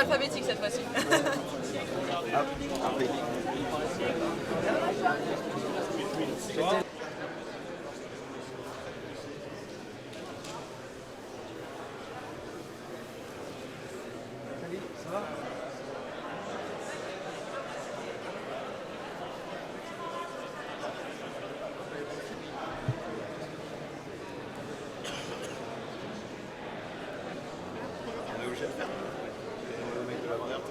alphabétique cette fois-ci. Ça va? On est obligé de faire. Le mec de l'avant-dernière.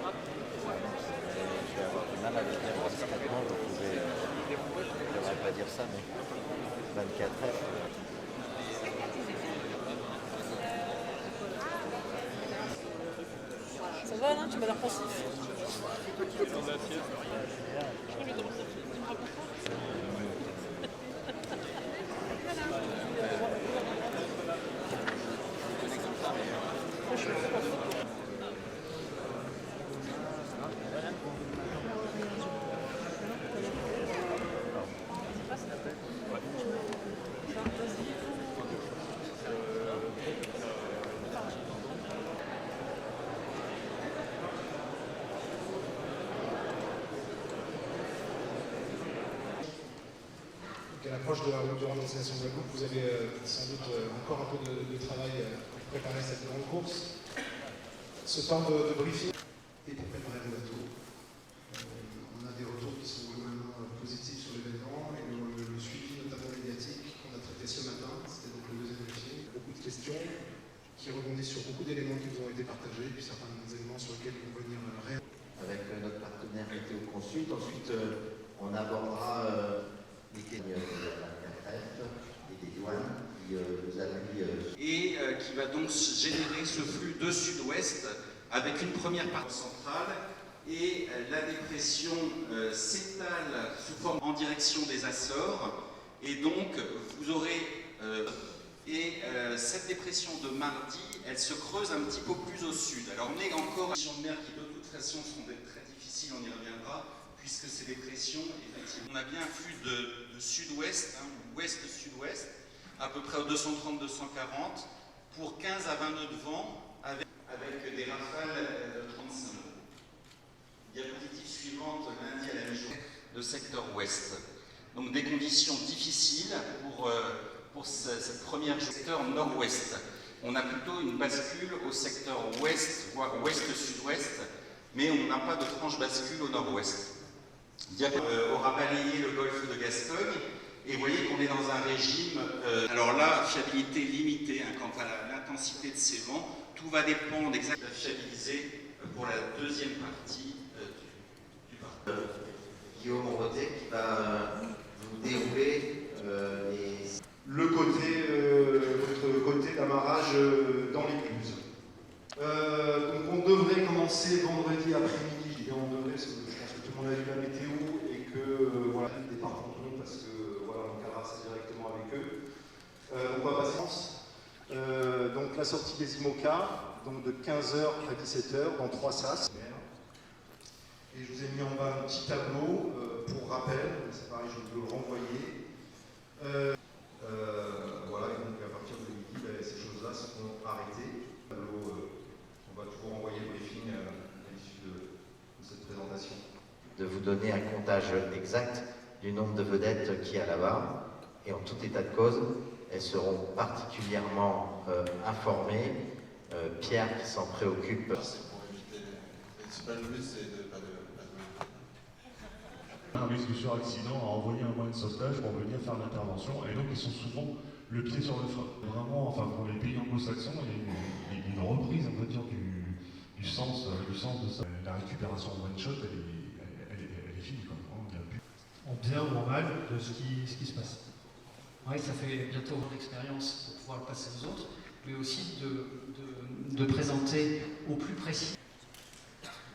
Je vais avoir du mal à le dire parce que maintenant je pouvais. Je ne devrais pas dire ça, mais 24 heures. Ça va, non? Tu m'as l'air pensif. À l'approche de l'organisation de la Coupe, vous avez sans doute encore un peu de travail pour préparer cette grande course. Ce temps de briefing et pour préparer le bateau. On a des retours qui sont globalement positifs sur l'événement et le suivi notamment médiatique qu'on a traité ce matin, c'était donc le deuxième briefing. Beaucoup de questions qui rebondissent sur beaucoup d'éléments qui vous ont été partagés, puis certains éléments sur lesquels ils vont venir réagir. Avec notre partenaire Météo Consult, ensuite on abordera les questions de la retraite et des douanes qui nous appuient. Et qui va donc générer ce flux de sud-ouest avec une première partie centrale et la dépression s'étale sous forme en direction des Açores et donc vous aurez cette dépression de mardi elle se creuse un petit peu plus au sud. Alors on est encore en de mer qui de toute façon seront très difficiles, on y reviendra puisque ces dépressions, effectivement, on a bien un flux de sud-ouest, ouest-sud-ouest, à peu près au 230-240, pour 15 à 20 nœuds de vent, avec des rafales de 35 nœuds. Diapositive suivante, lundi à la mi-journée, de secteur ouest. Donc des conditions difficiles pour cette première secteur nord-ouest. On a plutôt une bascule au secteur ouest, voire ouest-sud-ouest, mais on n'a pas de franche bascule au nord-ouest. Aura balayé le golfe de Gascogne et vous voyez qu'on est dans un régime alors là, fiabilité limitée quant à l'intensité de ces vents, tout va dépendre exactement de la fiabilité pour la deuxième partie du parcours. Guillaume Rotet qui va vous dérouler votre côté d'amarrage dans l'écluse. Donc on devrait commencer vendredi après-midi, je dis bien on devrait parce que je pense que tout le monde a vu la météo et que voilà, le départ fantôme parce que voilà, on cadra ça directement avec eux. On va passer donc la sortie des IMOCA, donc de 15h à 17h dans 3 sas. Et je vous ai mis en bas un petit tableau pour rappel, c'est pareil, je vais le renvoyer. Voilà, et donc à partir de midi, ces choses-là seront arrêtées. On va toujours envoyer le briefing à l'issue de cette présentation. de vous donner un comptage exact du nombre de vedettes qu'il y a là-bas. Et en tout état de cause, elles seront particulièrement informées. Pierre qui s'en préoccupe. C'est pour éviter. C'est pas le but, c'est de pas de. Un risque sur accident a envoyé un moyen de sauvetage pour venir faire l'intervention et donc ils sont souvent le pied sur le frein. Vraiment, enfin pour les pays anglo-saxons, il y a une reprise, on va dire, du sens de ça. La récupération en one shot, elle est finie, quoi. En bien ou en mal de ce qui se passe. Oui, ça fait bientôt d'expérience pour pouvoir le passer aux autres, mais aussi de présenter au plus précis.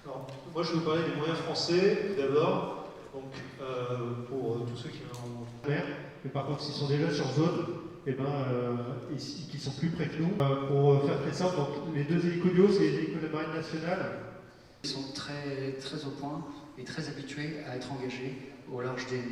Alors, moi, je vais vous parler des moyens français d'abord. Donc, pour tous ceux qui sont en mer, mais par contre, s'ils sont déjà sur zone, eh qui sont plus près que nous. Pour faire très simple, donc, les deux hélicodios, c'est les hélicos de la Marine nationale. Ils sont très, très au point et très habitués à être engagés au large des